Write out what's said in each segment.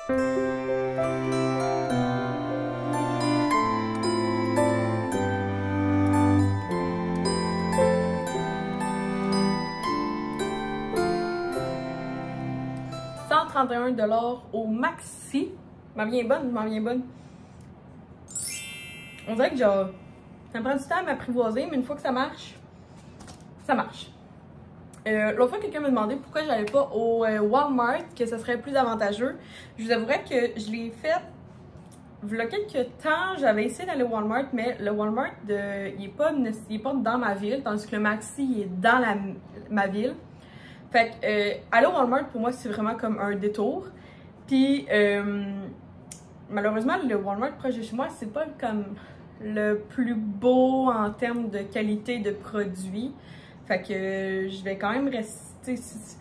$131 au maxi. M'en vient bonne, m'en vient bonne. On dirait que genre, ça me prend du temps à m'apprivoiser, mais une fois que ça marche, ça marche. L'autre fois, quelqu'un me demandait pourquoi j'allais pas au Walmart, que ça serait plus avantageux. Je vous avouerais que je l'ai fait il y a quelques temps. J'avais essayé d'aller au Walmart, mais le Walmart, il est pas dans ma ville, tandis que le Maxi il est dans ma ville. Fait que aller au Walmart, pour moi, c'est vraiment comme un détour. Puis, malheureusement, le Walmart proche de chez moi, c'est pas comme le plus beau en termes de qualité de produits. Fait que je vais quand même rester. C'est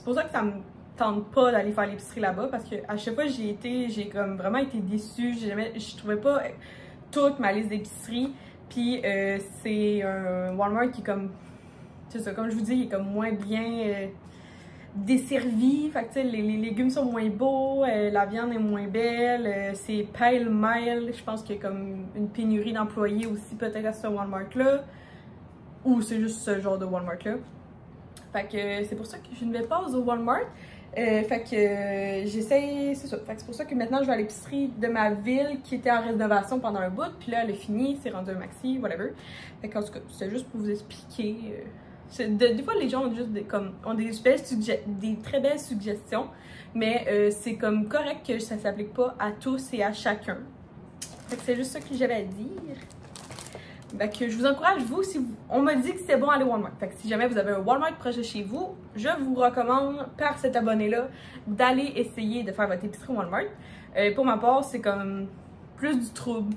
pour ça que ça me tente pas d'aller faire l'épicerie là-bas, parce que à chaque fois que j'y ai été, j'ai comme vraiment été déçue. Je trouvais pas toute ma liste d'épicerie. Puis c'est un Walmart qui est comme. C'est ça, comme je vous dis, il est comme moins bien desservi. Fait que tu sais, les légumes sont moins beaux, la viande est moins belle, c'est pêle-mêle. Je pense qu'il y a comme une pénurie d'employés aussi peut-être à ce Walmart-là. Ou c'est juste ce genre de Walmart-là. Fait que c'est pour ça que je ne vais pas au Walmart. Fait que j'essaie, c'est ça. Fait que c'est pour ça que maintenant je vais à l'épicerie de ma ville qui était en rénovation pendant un bout. Puis là, elle est finie, c'est rendu un maxi, whatever. Fait qu'en tout cas, c'est juste pour vous expliquer. Des fois, les gens ont juste ont des très belles suggestions. Mais c'est comme correct que ça s'applique pas à tous et à chacun. Fait que c'est juste ça que j'avais à dire. Fait que je vous encourage, on m'a dit que c'était bon aller au Walmart. Fait que si jamais vous avez un Walmart proche de chez vous, je vous recommande par cet abonné-là d'aller essayer de faire votre épicerie au Walmart. Pour ma part, c'est comme plus du trouble.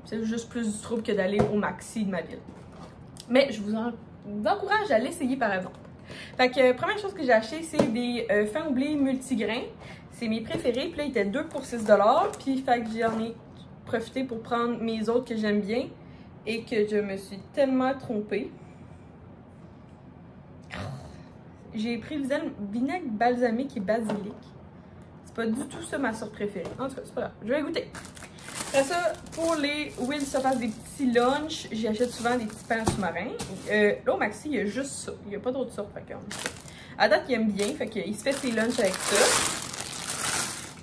C'est juste plus du trouble que d'aller au Maxi de ma ville. Mais je vous encourage à l'essayer par exemple. Fait que première chose que j'ai acheté, c'est des fins oubliés multigrains. C'est mes préférés. Puis là, ils étaient 2 pour 6 $. Puis fait que j'en ai profiter pour prendre mes autres que j'aime bien et que je me suis tellement trompée. J'ai pris vinaigre balsamique et basilic. C'est pas du tout ça ma sorte préférée. En tout cas, c'est pas grave. Je vais goûter. Après ça, pour les Will se fasse des petits lunchs, j'achète souvent des petits pains sous-marins. Là au Maxi, il y a juste ça. Il n'y a pas d'autres sortes. Fait que, à date, il aime bien. Fait qu'il se fait ses lunchs avec ça.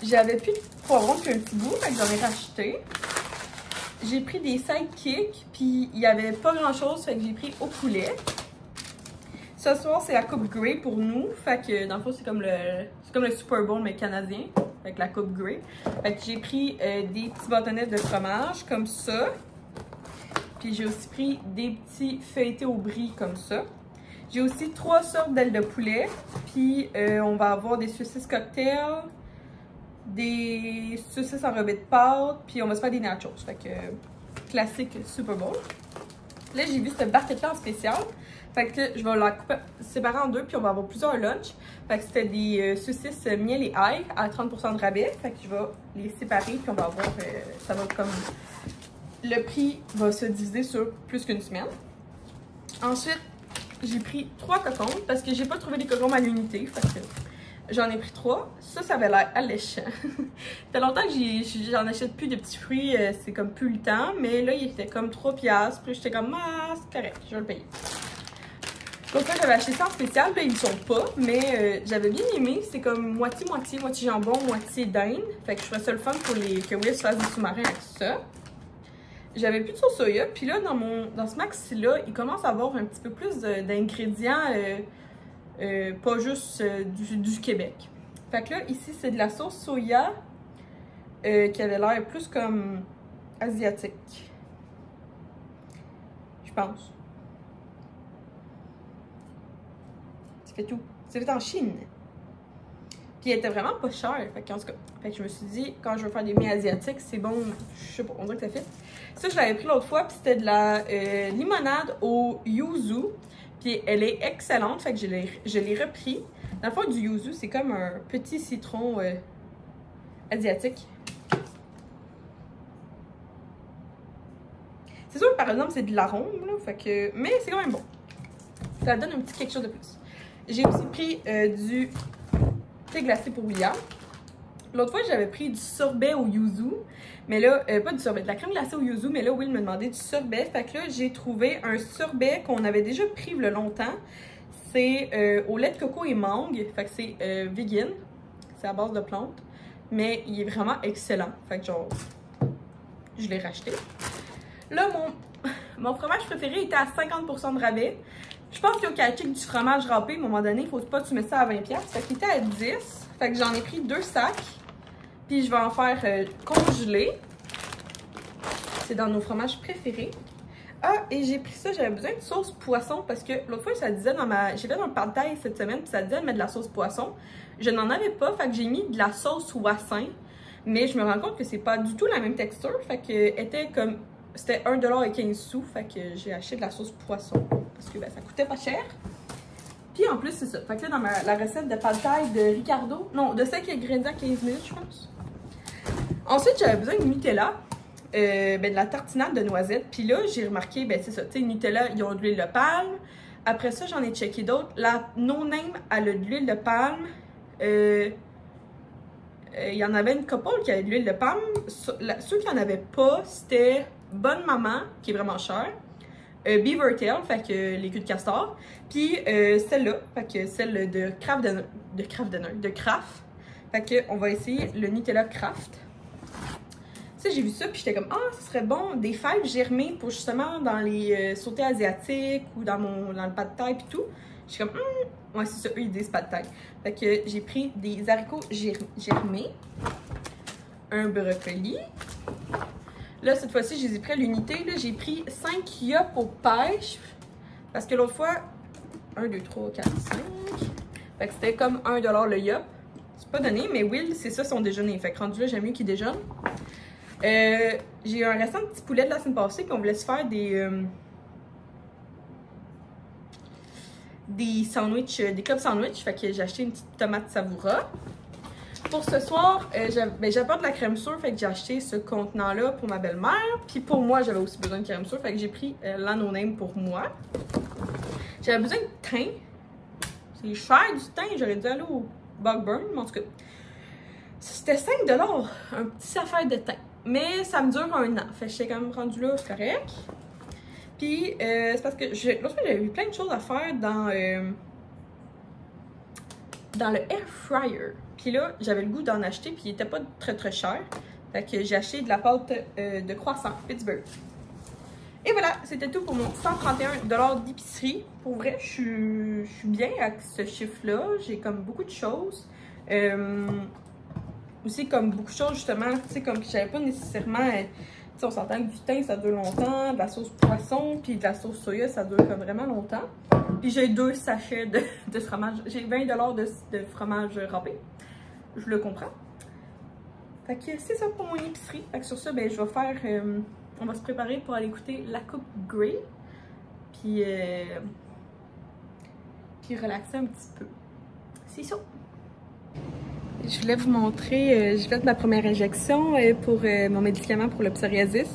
J'avais plus de poivrons depuis un petit bout, fait que j'en ai racheté. J'ai pris des sidekicks, puis il n'y avait pas grand chose, fait que j'ai pris au poulet. Ce soir, c'est la coupe Grey pour nous, fait que dans le fond, c'est comme le Super Bowl, mais canadien, avec la coupe Grey. Fait que j'ai pris des petits bâtonnets de fromage, comme ça. Puis j'ai aussi pris des petits feuilletés au brie, comme ça. J'ai aussi 3 sortes d'ailes de poulet, puis on va avoir des saucisses cocktail, des saucisses enrobées de pâte, puis on va se faire des nachos. Fait que classique Super Bowl. Là, j'ai vu cette barquette-là en spécial. Fait que là, je vais la séparer en deux, puis on va avoir plusieurs lunchs. Fait que c'était des saucisses miel et ail à 30% de rabais. Fait que je vais les séparer, puis on va avoir, ça va être comme, le prix va se diviser sur plus qu'une semaine. Ensuite, j'ai pris 3 cocombes, parce que j'ai pas trouvé des cocombes à l'unité. Fait que j'en ai pris 3. Ça avait l'air alléchant. Ça fait longtemps que j'en achète plus de petits fruits. C'est comme plus le temps. Mais là, il était comme 3 piastres. Puis j'étais comme, ah, c'est correct, je vais le payer. Donc là, j'avais acheté ça en spécial. Puis ils sont pas. Mais j'avais bien aimé. C'est comme moitié-moitié. Moitié jambon, moitié dinde. Fait que je ferais ça le fun pour que Will se fasse des sous-marins avec ça. J'avais plus de sauce soya. Puis là, dans ce maxi-là, il commence à avoir un petit peu plus d'ingrédients. Pas juste du Québec. Fait que là, ici, c'est de la sauce soya qui avait l'air plus comme asiatique. Je pense. C'est fait tout. C'est fait en Chine. Puis elle était vraiment pas chère. Fait que je me suis dit, quand je veux faire des mets asiatiques, c'est bon. Je sais pas, on dirait que ça fait. Ça, je l'avais pris l'autre fois, puis c'était de la limonade au yuzu. Puis elle est excellente, fait que je l'ai repris. Dans le fond, du yuzu, c'est comme un petit citron asiatique. C'est sûr que par exemple, c'est de l'arôme, là, fait que, mais c'est quand même bon. Ça donne un petit quelque chose de plus. J'ai aussi pris du thé glacé pour William. L'autre fois, j'avais pris du sorbet au yuzu. Mais là, pas du sorbet, de la crème glacée au yuzu. Mais là, Will me demandait du sorbet. Fait que là, j'ai trouvé un sorbet qu'on avait déjà pris il y a longtemps. C'est au lait de coco et mangue. Fait que c'est vegan. C'est à base de plantes. Mais il est vraiment excellent. Fait que genre, je l'ai racheté. Là, mon fromage préféré était à 50% de rabais. Je pense qu'au Catchick du fromage râpé, à un moment donné, il faut pas que tu mets ça à 20$. Fait qu'il était à 10. Fait que j'en ai pris 2 sacs. Puis je vais en faire congeler. C'est dans nos fromages préférés. Ah, et j'ai pris ça, j'avais besoin de sauce poisson parce que l'autre fois, ça disait dans ma... J'ai fait un pad thai cette semaine, puis ça disait de mettre de la sauce poisson. Je n'en avais pas, fait que j'ai mis de la sauce wassin. Mais je me rends compte que c'est pas du tout la même texture. Fait que était comme... C'était 1,15$. Fait que j'ai acheté de la sauce poisson. Parce que ben, ça coûtait pas cher. Puis en plus, c'est ça. Fait que là, dans la recette de pad thai de Ricardo... Non, de 5 ingrédients 15 minutes, je pense. Ensuite, j'avais besoin de Nutella. De la tartinade de noisettes. Puis là, j'ai remarqué, ben c'est ça, tu sais, Nutella, ils ont de l'huile de palme. Après ça, j'en ai checké d'autres. La No Name, elle a de l'huile de palme. Il y en avait une couple qui avait de l'huile de palme. Ceux qui n'en avaient pas, c'était Bonne Maman, qui est vraiment cher. Beaver Tail, fait que les culs de castor. Puis celle-là, fait que celle de Kraft. Fait que on va essayer le Nutella Kraft. J'ai vu ça, puis j'étais comme, ah, ce serait bon, des fèves germées pour justement dans les sautés asiatiques ou dans le pad thai puis tout. J'étais comme, ouais, c'est ça, eux, ils disent pad thai. Fait que j'ai pris des haricots germés, un brocoli. Là, cette fois-ci, je les ai pris à l'unité. Là, j'ai pris 5 yop aux pêches, parce que l'autre fois, 1, 2, 3, 4, 5. Fait que c'était comme 1$ le yop. C'est pas donné, mais Will, c'est ça son déjeuner. Fait que rendu là, j'aime mieux qu'il déjeune. J'ai eu un restant de petits poulets de la semaine passée, puis on voulait se faire des sandwichs, des club sandwich. Fait que j'ai acheté une petite tomate savoura. Pour ce soir, j'apporte de la crème sûre, fait que j'ai acheté ce contenant-là pour ma belle-mère. Puis pour moi, j'avais aussi besoin de crème sûre, fait que j'ai pris la No Name pour moi. J'avais besoin de thym. C'est cher du thym, j'aurais dû aller au Bugburn, mais en tout cas, c'était 5$, un petit affaire de thym. Mais ça me dure 1 an. Fait que j'étais quand même rendue là, c'est correct. Puis, c'est parce que l'autre fois, j'avais eu plein de choses à faire dans le air fryer. Puis là, j'avais le goût d'en acheter, puis il était pas très très cher. Fait que j'ai acheté de la pâte de croissant Pittsburgh. Et voilà, c'était tout pour mon 131$ d'épicerie. Pour vrai, je suis bien avec ce chiffre-là. J'ai comme beaucoup de choses. Aussi comme beaucoup de choses justement, tu sais, comme que j'avais pas nécessairement, tu sais, on s'entend que du thym ça dure longtemps, de la sauce poisson puis de la sauce soya ça dure comme vraiment longtemps. Puis j'ai 2 sachets de fromage, j'ai 20$ de fromage râpé, je le comprends. Fait que c'est ça pour mon épicerie. Fait que sur ça, ben je vais faire, on va se préparer pour aller écouter La Coupe Grey, puis relaxer un petit peu. C'est ça. Je voulais vous montrer, j'ai fait ma première injection pour mon médicament pour le psoriasis.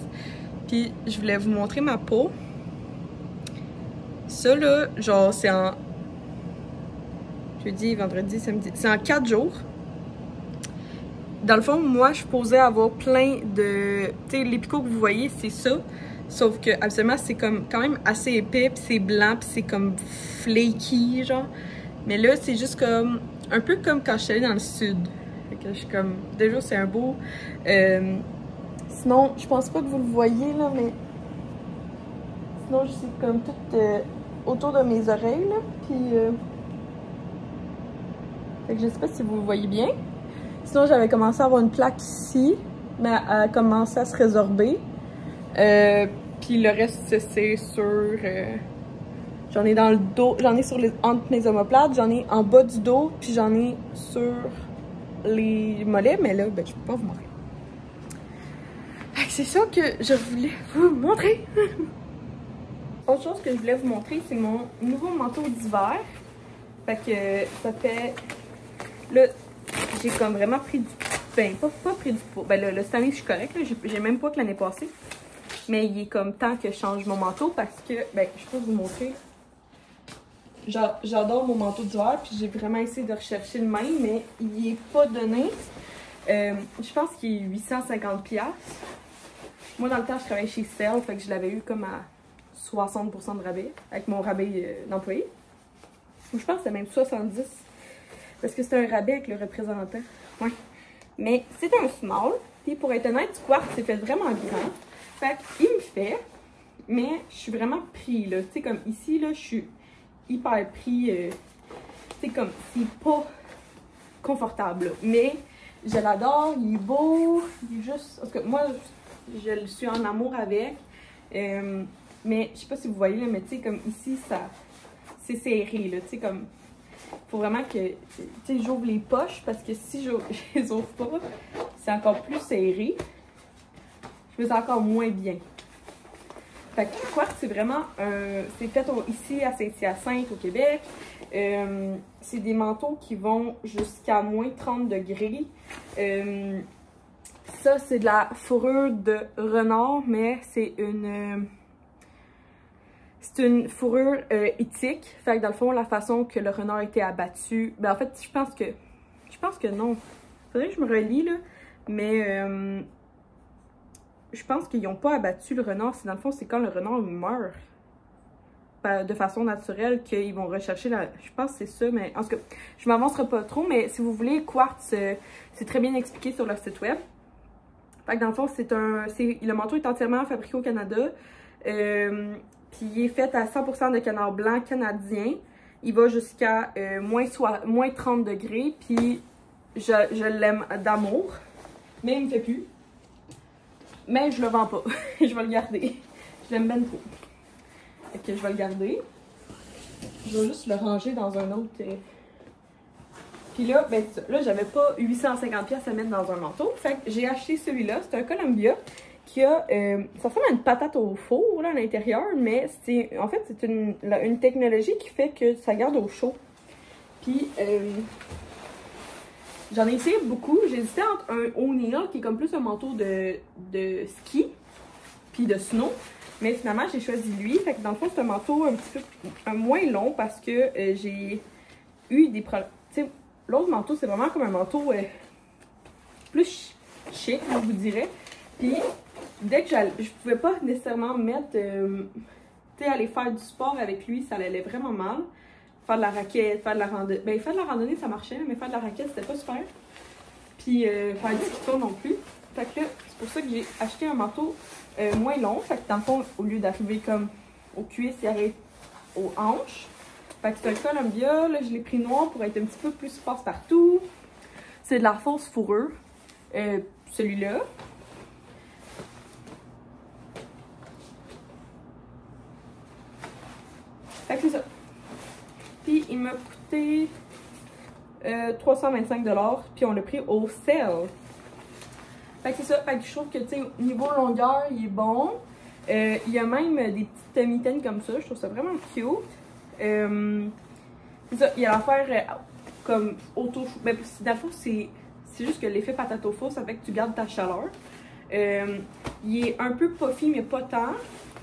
Puis je voulais vous montrer ma peau. Ça là, genre c'est en jeudi, vendredi, samedi. C'est en 4 jours. Dans le fond, moi je suis supposée avoir plein de... Tu sais, les picots que vous voyez, c'est ça. Sauf que absolument c'est comme quand même assez épais, puis c'est blanc, puis c'est comme flaky, genre. Mais là, c'est juste comme... Un peu comme quand je suis allée dans le sud. Fait que je suis comme... Déjà, c'est un beau... Sinon, je pense pas que vous le voyez, là, mais... Sinon, je suis comme toute autour de mes oreilles, là. Puis... Fait que je sais pas si vous le voyez bien. Sinon, j'avais commencé à avoir une plaque ici. Mais elle a commencé à se résorber. Puis le reste, c'est sur... J'en ai dans le dos, j'en ai sur entre mes omoplates, j'en ai en bas du dos, puis j'en ai sur les mollets, mais là, ben, je peux pas vous montrer. Fait que c'est ça que je voulais vous montrer. Autre chose que je voulais vous montrer, c'est mon nouveau manteau d'hiver. Fait que ça fait... Là, j'ai comme vraiment pris du... Ben, pas pris du poids. Ben là, cette année, je suis correcte, j'ai même pas que l'année passée. Mais il est comme temps que je change mon manteau parce que... Ben, je peux vous montrer... j'adore mon manteau d'hiver, puis j'ai vraiment essayé de rechercher le même, mais il n'est pas donné. Je pense qu'il est 850$. Moi, dans le temps, je travaillais chez Cell, fait que je l'avais eu comme à 60% de rabais, avec mon rabais d'employé. Ou je pense que c'était même 70$, parce que c'était un rabais avec le représentant. Ouais. Mais c'est un small, puis pour être honnête, du quartz, c'est fait vraiment grand. Fait qu'il me fait, mais je suis vraiment pris, là. Tu sais, comme ici, là, je suis hyper pris. Tu sais, comme, c'est pas confortable, là. Mais je l'adore, il est beau, il est juste... Parce que moi, je suis en amour avec. Mais, je sais pas si vous voyez, là, mais tu sais, comme ici, ça... C'est serré, là, tu sais, comme... Faut vraiment que, tu sais, j'ouvre les poches, parce que si je les ouvre pas, c'est encore plus serré. Je me sens encore moins bien. Fait que quartz, c'est vraiment c'est fait ici à Saint-Hyacinthe, au Québec. C'est des manteaux qui vont jusqu'à moins 30 degrés. Ça, c'est de la fourrure de renard, mais c'est une fourrure éthique. Fait que dans le fond, la façon que le renard a été abattu... Ben en fait, je pense que non. Faudrait que je me relie, là. Mais... je pense qu'ils n'ont pas abattu le renard. Dans le fond, c'est quand le renard meurt de façon naturelle qu'ils vont rechercher la... Je pense que c'est ça, mais en tout cas, je m'avancerai pas trop, mais si vous voulez, quartz, c'est très bien expliqué sur leur site web. Fait que dans le fond, le manteau est entièrement fabriqué au Canada. Puis il est fait à 100% de canard blanc canadien. Il va jusqu'à moins 30 degrés. Puis je l'aime d'amour, mais il me fait plus. Mais je le vends pas. Je vais le garder. Je l'aime bien trop. Fait que je vais le garder. Je vais juste le ranger dans un autre... Puis là, ben là, j'avais pas 850$ à mettre dans un manteau. Fait que j'ai acheté celui-là. C'est un Columbia qui a... ça ressemble à une patate au four là, à l'intérieur. Mais en fait, c'est une technologie qui fait que ça garde au chaud. Puis... j'en ai essayé beaucoup. J'ai hésité entre un O'Neill, qui est comme plus un manteau de ski, puis de snow. Mais finalement, j'ai choisi lui. Fait que dans le fond, c'est un manteau un petit peu moins long parce que j'ai eu des problèmes. Tu sais, l'autre manteau, c'est vraiment comme un manteau plus chic, je vous dirais. Puis, dès que je pouvais pas nécessairement mettre, tu sais, aller faire du sport avec lui, ça allait vraiment mal. Faire de la raquette, faire de la randonnée. Ben, faire de la randonnée, ça marchait, mais faire de la raquette, c'était pas super. Puis, faire du ski non plus. Fait que là, c'est pour ça que j'ai acheté un manteau moins long. Fait que dans le fond, au lieu d'arriver comme aux cuisses, il arrive aux hanches. Fait que c'est un Columbia. Là, je l'ai pris noir pour être un petit peu plus passe-partout. C'est de la fausse fourrure. Celui-là. Fait que c'est ça. Puis il m'a coûté 325$, puis on l'a pris au sale. Fait que c'est ça, fait que je trouve que, tu sais, niveau longueur, il est bon. Il y a même des petites mitaines comme ça, je trouve ça vraiment cute. C'est ça, il y a l'affaire comme auto... Ben, dans le fond, c'est juste que l'effet patate au four, ça fait que tu gardes ta chaleur. Il est un peu puffy, mais pas tant.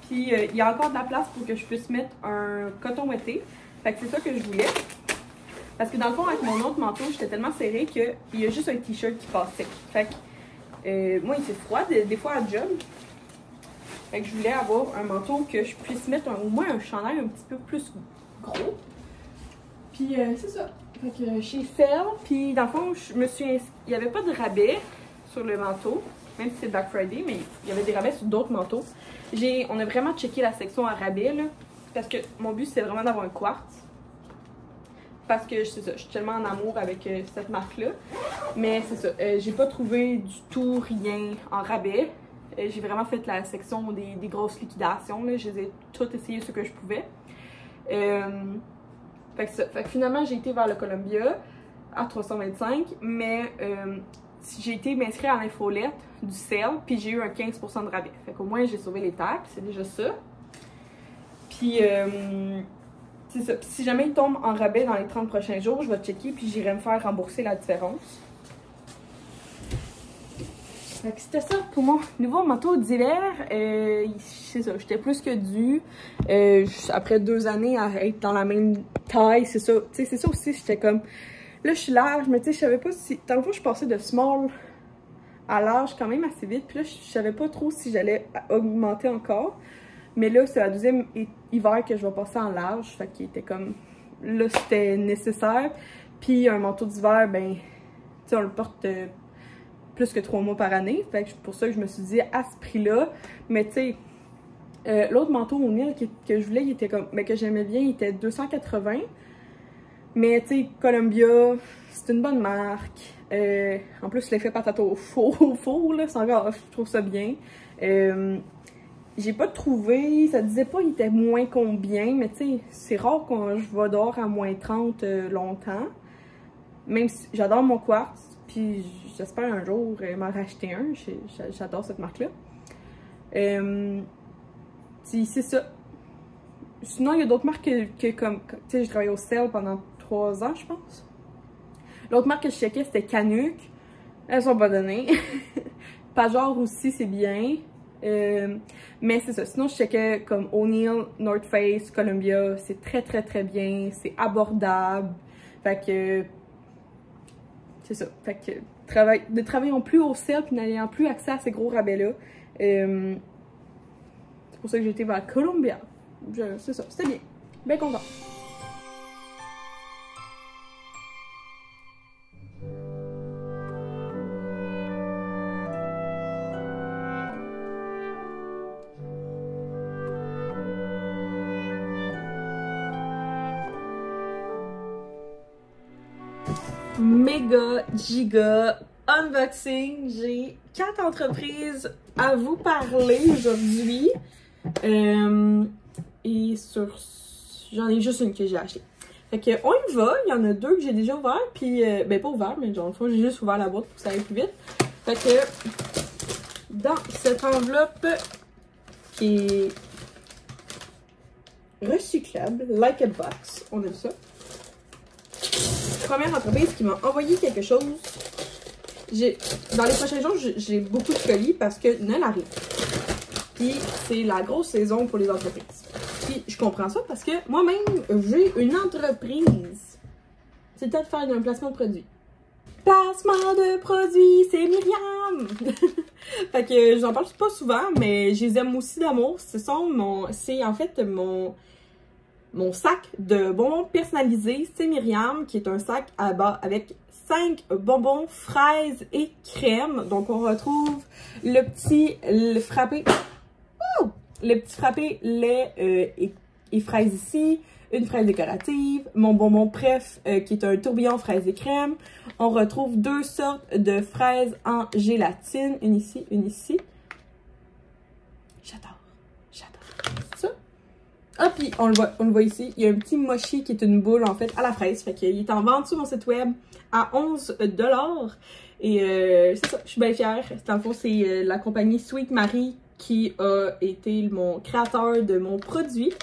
Puis il y a encore de la place pour que je puisse mettre un coton ouaté. Fait que c'est ça que je voulais. Parce que dans le fond, avec mon autre manteau, j'étais tellement serrée qu'il y a juste un t-shirt qui passe sec. Fait que moi, il fait froid des fois à job. Fait que je voulais avoir un manteau que je puisse mettre au moins un chandail un petit peu plus gros. Puis c'est ça. Fait que chez Cell, puis dans le fond, il n'y avait pas de rabais sur le manteau. Même si c'est Black Friday, mais il y avait des rabais sur d'autres manteaux. On a vraiment checké la section à rabais, là. Parce que mon but, c'est vraiment d'avoir un quartz. Parce que c'est ça, je suis tellement en amour avec cette marque-là. Mais c'est ça, j'ai pas trouvé du tout rien en rabais. J'ai vraiment fait la section des grosses liquidations, là. Je les ai toutes essayées ce que je pouvais. Fait que finalement, j'ai été vers le Columbia à 325, mais j'ai été m'inscrire à l'infolette du sale, puis j'ai eu un 15% de rabais. Fait qu'au moins, j'ai sauvé les taxes, c'est déjà ça. Puis, c'est ça. Puis si jamais il tombe en rabais dans les 30 prochains jours, je vais checker, puis j'irai me faire rembourser la différence. Fait que c'était ça pour mon nouveau manteau d'hiver. C'est ça, j'étais plus que due. Après 2 années à être dans la même taille, c'est ça. Tu sais, c'est ça aussi, j'étais comme... Là, je suis large, mais tu sais, je savais pas si... Dans le fond, je passais de small à large quand même assez vite. Puis là, je savais pas trop si j'allais augmenter encore. Mais là, c'est la 2e hiver que je vais passer en large. Fait qu'il était comme... Là, c'était nécessaire. Puis un manteau d'hiver, ben... Tu sais, on le porte... plus que 3 mois par année. Fait que c'est pour ça que je me suis dit à ce prix-là. Mais tu sais, l'autre manteau au O'Neill que je voulais, il était comme, mais que j'aimais bien, il était 280. Mais tu sais, Columbia, c'est une bonne marque. En plus, l'effet patate au four, là, c'est encore, je trouve ça bien. J'ai pas trouvé, ça disait pas il était moins combien, mais tu sais, c'est rare quand je vais dehors à moins 30 longtemps. Même si j'adore mon quartz. Puis j'espère un jour m'en racheter un. J'adore cette marque-là. C'est ça. Sinon, il y a d'autres marques que comme... Tu sais, j'ai travaillé au Cell pendant 3 ans, je pense. L'autre marque que je checkais, c'était Canuck. Elles sont pas données. Pajor aussi, c'est bien. Mais c'est ça. Sinon, je checkais comme O'Neill, North Face, Columbia. C'est très, très, très bien. C'est abordable. Fait que... C'est ça. Fait que de travaillant plus au Cell puis n'ayant plus accès à ces gros rabais-là. C'est pour ça que j'ai été vers Columbia. C'est ça. C'était bien. Bien content. Méga, giga unboxing. J'ai 4 entreprises à vous parler aujourd'hui. Et j'en ai juste une que j'ai achetée. Fait que on y va. Il y en a 2 que j'ai déjà ouvert. Puis, ben pas ouvert, mais genre, une fois, j'ai juste ouvert la boîte pour que ça aille plus vite. Fait que dans cette enveloppe qui est recyclable, like a box, on aime ça. Première entreprise qui m'a envoyé quelque chose. Dans les prochains jours, j'ai beaucoup de colis parce que Noël arrive. Puis c'est la grosse saison pour les entreprises. Puis je comprends ça parce que moi-même, j'ai une entreprise. C'est peut-être faire un placement de produit. Placement de produit, c'est Myriam! Fait que j'en parle pas souvent, mais je les aime aussi d'amour. C'est en fait mon sac de bonbons personnalisés, c'est Myriam, qui est un sac à bas avec 5 bonbons, fraises et crème. Donc on retrouve le petit frappé lait et fraises ici, une fraise décorative, mon bonbon préf qui est un tourbillon fraises et crème. On retrouve 2 sortes de fraises en gélatine, une ici, une ici. J'adore ça. Ah, puis on le voit ici, il y a un petit mochi qui est une boule en fait à la fraise. Fait qu'il est en vente sur mon site web à 11 $. Et c'est ça, je suis bien fière. Dans le fond, c'est la compagnie Sweet Marie qui a été mon créateur de mon produit.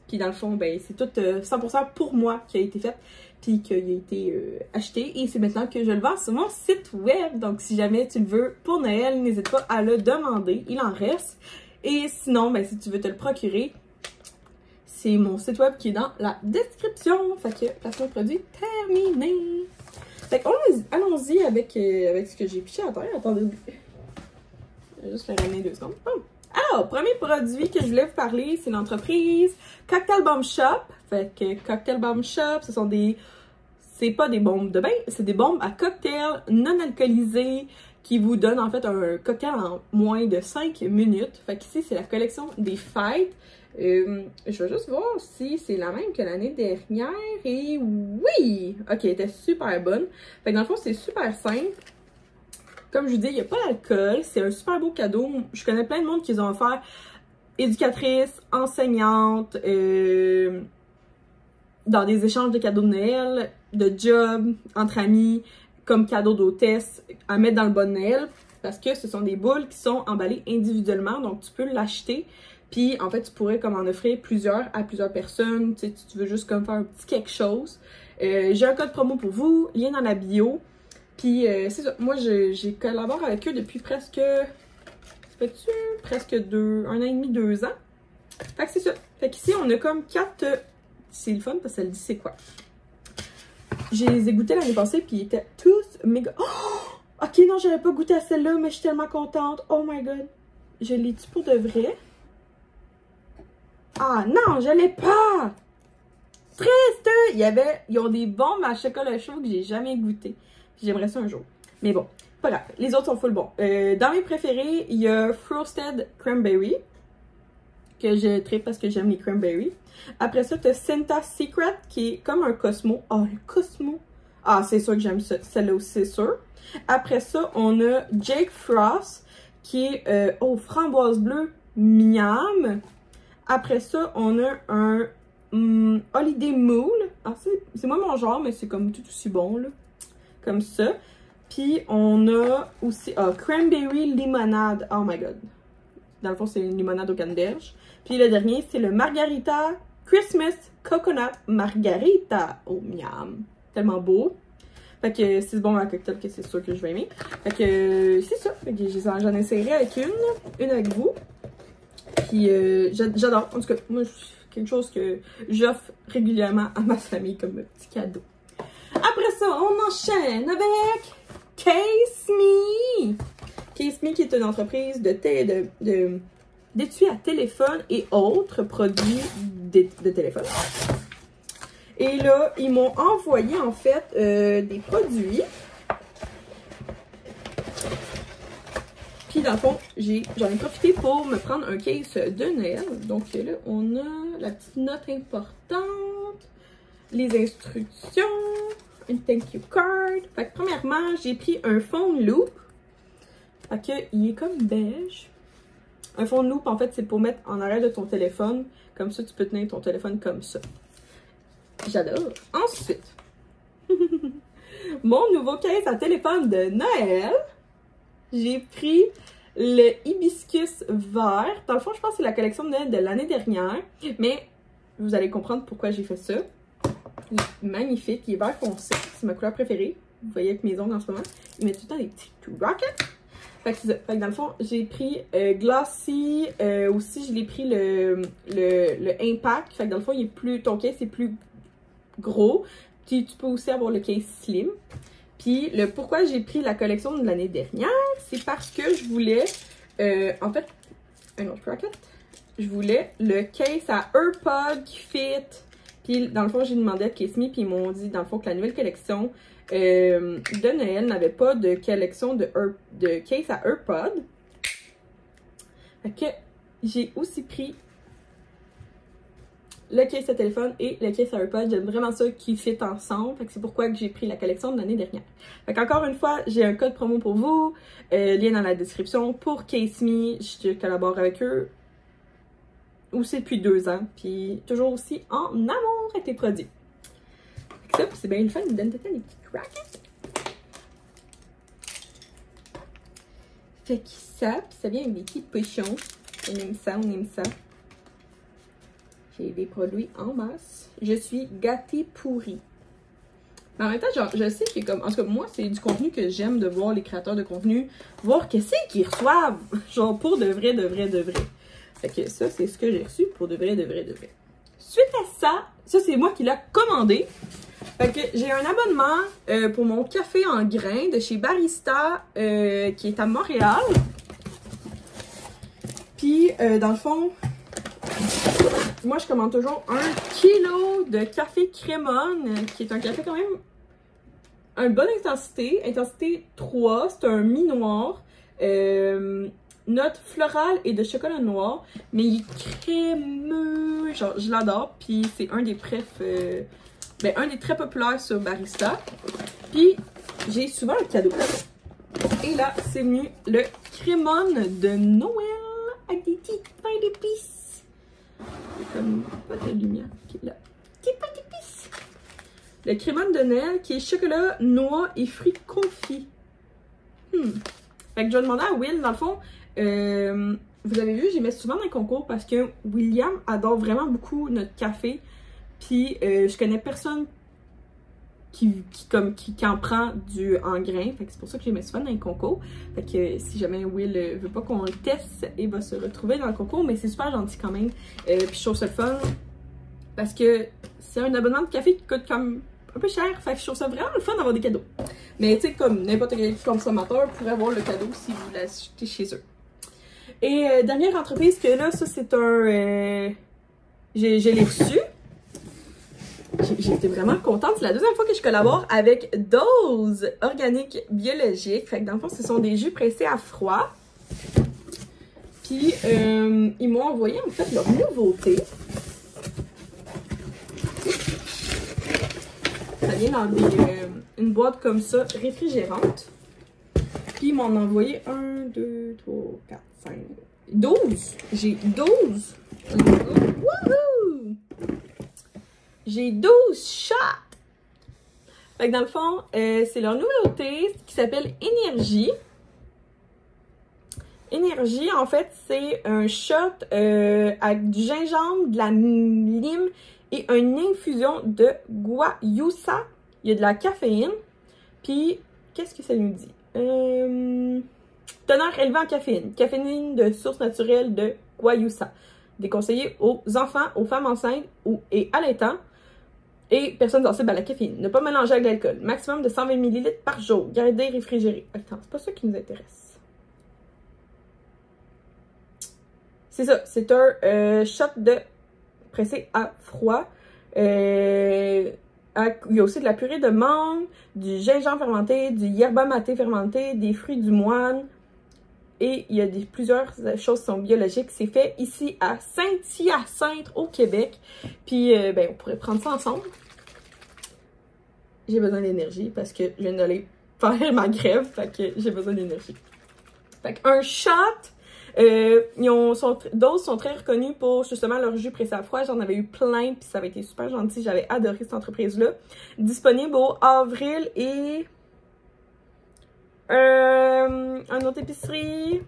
Puis dans le fond, ben c'est tout 100% pour moi qui a été fait. Puis qui a été acheté. Et c'est maintenant que je le vends sur mon site web. Donc si jamais tu le veux pour Noël, n'hésite pas à le demander. Il en reste. Et sinon, ben si tu veux te le procurer, c'est mon site web qui est dans la description. Fait que placement de produit terminé. Fait que allons-y avec ce que j'ai piché à terre. Attendez, je vais juste le ramener 2 secondes. Oh. Alors, premier produit que je voulais vous parler, c'est l'entreprise Cocktail Bomb Shop. Fait que Cocktail Bomb Shop, ce sont c'est pas des bombes de bain, c'est des bombes à cocktail non alcoolisées qui vous donnent en fait un cocktail en moins de 5 minutes. Fait qu'ici, c'est la collection des fêtes. Je vais juste voir si c'est la même que l'année dernière. Et oui! Ok, elle était super bonne. Fait que dans le fond, c'est super simple. Comme je vous dis, il n'y a pas d'alcool. C'est un super beau cadeau. Je connais plein de monde qui les ont offert. Éducatrices, enseignantes, dans des échanges de cadeaux de Noël, de job, entre amis, comme cadeau d'hôtesse à mettre dans le bon Noël. Parce que ce sont des boules qui sont emballées individuellement. Donc, tu peux l'acheter. Puis, en fait, tu pourrais comme en offrir plusieurs à plusieurs personnes. Tu veux juste comme faire un petit quelque chose. J'ai un code promo pour vous, lien dans la bio. Puis c'est ça, moi j'ai collaboré avec eux depuis presque, ça fait-tu presque 1 an et demi, 2 ans. Fait que c'est ça. Fait qu'ici on a comme 4, c'est le fun parce que ça le dit c'est quoi. Je les ai goûtés l'année passée puis ils étaient tous méga... Oh! Ok, non, j'avais pas goûté à celle-là, mais je suis tellement contente. Oh my god. Je l'ai-tu pour de vrai? Ah non, je l'ai pas! Triste! Ils ont des bombes à chocolat chaud que j'ai jamais goûté. J'aimerais ça un jour. Mais bon, pas grave. Les autres sont full bons. Dans mes préférés, il y a Frosted Cranberry. Que je tripe parce que j'aime les cranberries. Après ça, tu as Santa Secret qui est comme un Cosmo. Oh, le Cosmo! Ah, c'est sûr que j'aime ça. Celle-là aussi, c'est sûr. Après ça, on a Jake Frost qui est framboise bleue miam. Après ça, on a un Holiday Moon. Ah, c'est moi mon genre, mais c'est comme tout aussi bon, là. Comme ça. Puis, on a aussi Cranberry Limonade. Oh my god. Dans le fond, c'est une limonade au canneberge. Puis, le dernier, c'est le Margarita Christmas Coconut Margarita. Oh, miam. Tellement beau. Fait que c'est bon un cocktail que c'est sûr que je vais aimer. Fait que c'est ça. Fait que j'en essaierai avec une avec vous. Puis j'adore. En tout cas, moi, c'est quelque chose que j'offre régulièrement à ma famille comme petit cadeau. Après ça, on enchaîne avec Case Me. Case Me qui est une entreprise d'étui à téléphone et autres produits de téléphone. Et là, ils m'ont envoyé en fait des produits. Puis dans le fond, j'en ai profité pour me prendre un case de Noël. Donc là, on a la petite note importante, les instructions, une thank you card. Fait que premièrement, j'ai pris un phone loop. Fait que il est comme beige. Un phone loop, en fait, c'est pour mettre en arrière de ton téléphone. Comme ça, tu peux tenir ton téléphone comme ça. J'adore. Ensuite, mon nouveau case à téléphone de Noël. J'ai pris le hibiscus vert. Dans le fond, je pense que c'est la collection de Noël de l'année dernière. Mais vous allez comprendre pourquoi j'ai fait ça. Il est magnifique. Il est vert foncé. C'est ma couleur préférée. Vous voyez avec mes ongles en ce moment. Il met tout le temps des petits rockets. Fait que c'est ça. Fait que dans le fond, j'ai pris Glossy. Aussi, je l'ai pris le Impact. Fait que dans le fond, il est plus, ton case est plus gros. Puis tu peux aussi avoir le case slim. Puis le pourquoi j'ai pris la collection de l'année dernière, c'est parce que je voulais, en fait, un autre bracket, je voulais le case à AirPod qui fit. Puis dans le fond, j'ai demandé à Case Me, puis ils m'ont dit dans le fond que la nouvelle collection de Noël n'avait pas de collection de case à AirPod. Fait que j'ai aussi pris le case à téléphone et le case à AirPod. J'aime vraiment ça qui fit ensemble. Fait que c'est pourquoi que j'ai pris la collection de l'année dernière. Fait qu'encore une fois, j'ai un code promo pour vous. Lien dans la description pour Case Me. Je collabore avec eux aussi depuis 2 ans. Puis toujours aussi en amour avec les produits. Fait que ça, c'est bien le fun. Ils me donnent tout le temps des petits crackers. Fait que ça, puis ça vient avec des petits pochons. On aime ça, on aime ça. J'ai des produits en masse. Je suis gâtée pourrie. Mais en même temps, genre, je sais que comme... En tout cas, moi, c'est du contenu que j'aime de voir les créateurs de contenu. Voir qu'est-ce qu'ils reçoivent. Genre, pour de vrai, de vrai, de vrai. Fait que ça, c'est ce que j'ai reçu pour de vrai, de vrai, de vrai. Suite à ça, c'est moi qui l'ai commandé. Fait que j'ai un abonnement pour mon café en grains de chez Barista qui est à Montréal. Puis, dans le fond... Moi, je commande toujours 1 kilo de café Crémone, qui est un café quand même une bonne intensité. Intensité 3, c'est un mi-noir. Note florale et de chocolat noir. Mais il est crémeux. Genre, je l'adore. Puis c'est un des un des très populaires sur Barista. Puis j'ai souvent un cadeau. Et là, c'est venu le Crémone de Noël avec des petites pains d'épices. Comme pas de lumière qui est là. Petit pas d'épices. Le Crémone de Noël qui est chocolat, noix et fruits confits. Fait que je vais demander à Will, dans le fond, vous avez vu, j'y mets souvent dans les concours parce que William adore vraiment beaucoup notre café. Puis je connais personne qui en prend en grain. Fait que c'est pour ça que je les mets souvent dans les concours. Fait que si jamais Will veut pas qu'on le teste, il va se retrouver dans le concours. Mais c'est super gentil quand même. Puis je trouve ça le fun. Parce que c'est un abonnement de café qui coûte comme un peu cher. Fait que je trouve ça vraiment le fun d'avoir des cadeaux. Mais tu sais, comme n'importe quel consommateur pourrait avoir le cadeau si vous l'achetez chez eux. Et dernière entreprise que là, ça c'est un... je l'ai reçu. J'étais vraiment contente. C'est la deuxième fois que je collabore avec Dose Organique Biologique. Fait que dans le fond, ce sont des jus pressés à froid. Puis, ils m'ont envoyé en fait leur nouveauté. Ça vient dans une boîte comme ça, réfrigérante. Puis, ils m'en ont envoyé 1, 2, 3, 4, 5, 12. J'ai 12. Wouhou! J'ai 12 shots! Fait que dans le fond, c'est leur nouveauté qui s'appelle Énergie. Énergie, en fait, c'est un shot avec du gingembre, de la lime et une infusion de guayusa. Il y a de la caféine. Puis, qu'est-ce que ça nous dit? Teneur élevée en caféine. Caféine de source naturelle de guayusa. Déconseillé aux enfants, aux femmes enceintes et allaitants. Et personnes sensibles à la caféine. Ne pas mélanger avec l'alcool. Maximum de 120 ml par jour. Garder réfrigéré. Attends, c'est pas ça qui nous intéresse. C'est ça. C'est un shot de pressé à froid. Il y a aussi de la purée de mangue, du gingembre fermenté, du yerba maté fermenté, des fruits du moine. Et il y a plusieurs choses qui sont biologiques. C'est fait ici à Saint-Hyacinthe, au Québec. Puis, ben, on pourrait prendre ça ensemble. J'ai besoin d'énergie parce que je viens d'aller faire ma grève. Fait que j'ai besoin d'énergie. Fait qu'un shot, Dose sont très reconnus pour justement leur jus pressé à froid. J'en avais eu plein, puis ça avait été super gentil. J'avais adoré cette entreprise-là. Disponible au avril et... un autre épicerie.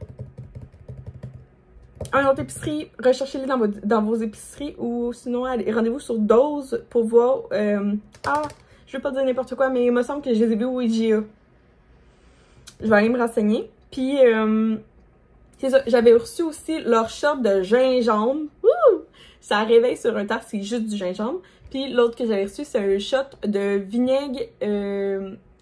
Recherchez-les dans vos épiceries ou sinon rendez-vous sur Dose pour voir. Je vais pas dire n'importe quoi, mais il me semble que je les ai vus au IGA. Je vais aller me renseigner. Puis, c'est ça, j'avais reçu aussi leur shot de gingembre. Wouh! Ça réveille sur un tas, c'est juste du gingembre. Puis l'autre que j'avais reçu, c'est un shot de vinaigre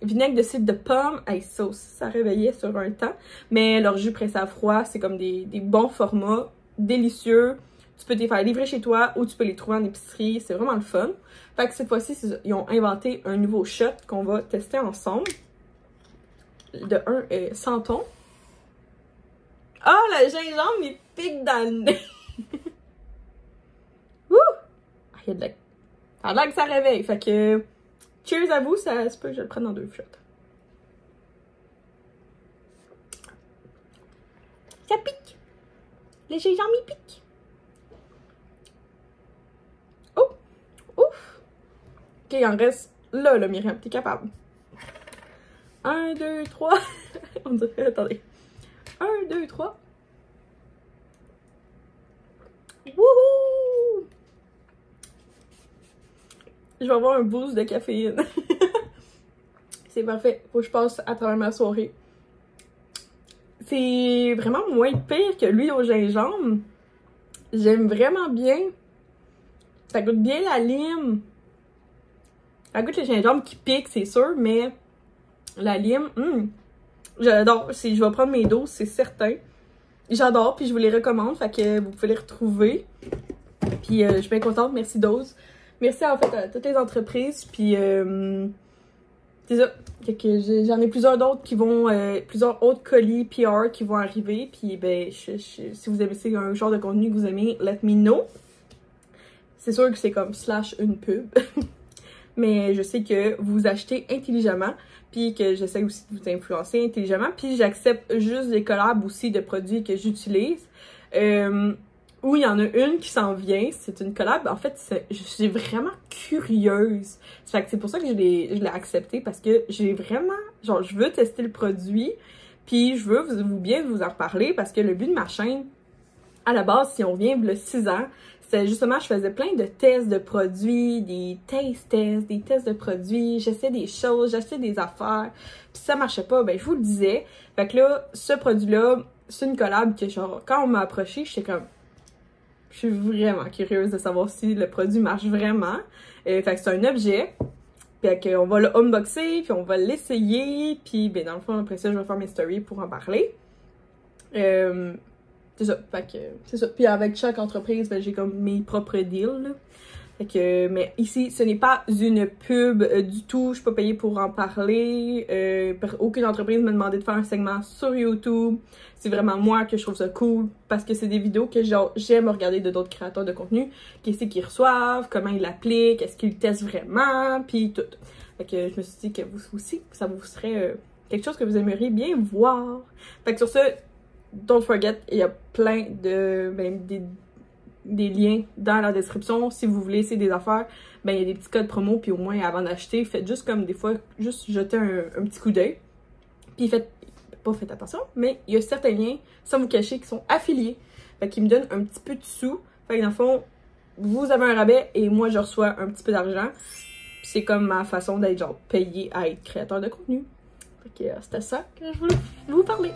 de cidre de pomme. Hey, ça réveillait sur un temps. Mais leur jus pressé à froid, c'est comme des bons formats, délicieux. Tu peux les faire livrer chez toi ou tu peux les trouver en épicerie. C'est vraiment le fun. Fait que cette fois-ci, ils ont inventé un nouveau shot qu'on va tester ensemble. De un, sentons. Ah, le gingembre, il pique dans le nez. Ouh! Ah, il y a de la... Ça a l'air que ça réveille. Fait que... Cheers à vous, ça se peut que je le prenne dans 2 shots. Ça pique. Le gingembre, il pique. Oh! Ouf! Ok, il en reste là, Myriam. T'es capable. 1, 2, 3. On dirait, attendez. 1, 2, 3. Wouhou! Je vais avoir un boost de caféine. C'est parfait. Faut que je passe à travers ma soirée. C'est vraiment moins pire que l'huile au gingembre. J'aime vraiment bien. Ça goûte bien la lime. Ça goûte le gingembre qui pique, c'est sûr, mais la lime, j'adore. Je vais prendre mes doses, c'est certain. J'adore, puis je vous les recommande, fait que vous pouvez les retrouver. Puis je suis bien contente, merci Dose. Merci en fait à toutes les entreprises, puis c'est ça. J'en ai plusieurs d'autres qui vont, plusieurs autres colis PR qui vont arriver, puis ben, si vous aimez un genre de contenu que vous aimez, let me know. C'est sûr que c'est comme / une pub. Mais je sais que vous achetez intelligemment, puis que j'essaie aussi de vous influencer intelligemment, puis j'accepte juste des collabs aussi de produits que j'utilise. Où il y en a une qui s'en vient, c'est une collab. En fait, je suis vraiment curieuse. C'est pour ça que je l'ai accepté, parce que j'ai vraiment, genre, je veux tester le produit, puis je veux bien vous en reparler, parce que le but de ma chaîne, à la base, si on revient le 6 ans, C'était justement, je faisais plein de tests de produits, des taste tests, des tests de produits, j'essayais des choses, j'essayais des affaires, puis ça marchait pas, ben je vous le disais. Fait que là, ce produit-là, c'est une collab que genre, quand on m'a approché, j'étais comme, je suis vraiment curieuse de savoir si le produit marche vraiment. Fait que c'est un objet, puis qu'on va le unboxer, puis on va l'essayer, puis ben dans le fond, après ça, je vais faire mes stories pour en parler. C'est ça, fait que c'est ça. Puis avec chaque entreprise, ben, j'ai comme mes propres deals, là. Fait que, mais ici, ce n'est pas une pub du tout, je suis pas payée pour en parler. Aucune entreprise m'a demandé de faire un segment sur YouTube. C'est vraiment moi que je trouve ça cool parce que c'est des vidéos que genre j'aime regarder de d'autres créateurs de contenu. Qu'est-ce qu'ils reçoivent, comment ils l'appliquent, est-ce qu'ils le testent vraiment, puis tout. Fait que je me suis dit que vous aussi, ça vous serait quelque chose que vous aimeriez bien voir. Fait que sur ce, don't forget, il y a plein de des liens dans la description. Si vous voulez essayer des affaires, ben il y a des petits codes promo, puis au moins avant d'acheter, faites juste comme des fois, juste jeter un petit coup d'œil. Puis faites attention, mais il y a certains liens, sans vous cacher, qui sont affiliés. Fait qu'ils me donnent un petit peu de sous. Fait que dans le fond, vous avez un rabais et moi je reçois un petit peu d'argent. C'est comme ma façon d'être genre payé à être créateur de contenu. Fait que c'était ça que je voulais vous parler.